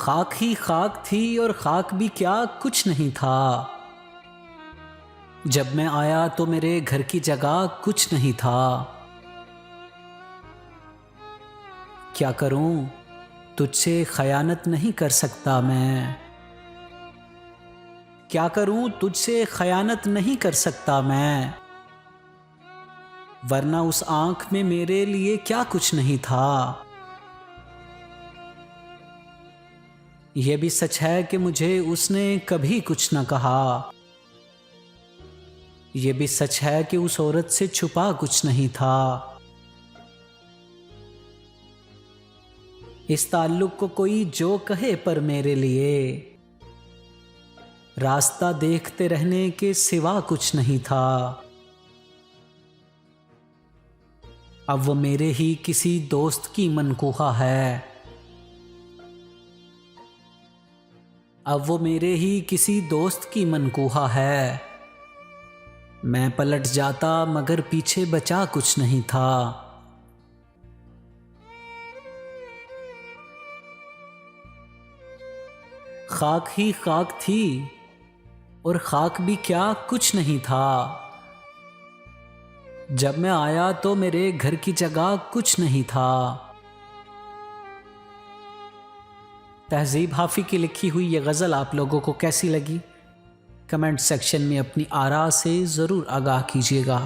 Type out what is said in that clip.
खाक ही खाक थी और खाक भी क्या कुछ नहीं था। जब मैं आया तो मेरे घर की जगह कुछ नहीं था। क्या करूं, तुझसे खयानत नहीं कर सकता मैं। क्या करूं, तुझसे खयानत नहीं कर सकता मैं, वरना उस आंख में मेरे लिए क्या कुछ नहीं था। यह भी सच है कि मुझे उसने कभी कुछ न कहा। यह भी सच है कि उस औरत से छुपा कुछ नहीं था। इस ताल्लुक को कोई जो कहे पर मेरे लिए रास्ता देखते रहने के सिवा कुछ नहीं था। अब वो मेरे ही किसी दोस्त की मनकूहा है। अब वो मेरे ही किसी दोस्त की मनकूहा है। मैं पलट जाता मगर पीछे बचा कुछ नहीं था। खाक ही खाक थी और खाक भी क्या कुछ नहीं था। जब मैं आया तो मेरे घर की जगह कुछ नहीं था। तहजीब हाफी की लिखी हुई ये गज़ल आप लोगों को कैसी लगी? कमेंट सेक्शन में अपनी आरा से ज़रूर आगाह कीजिएगा।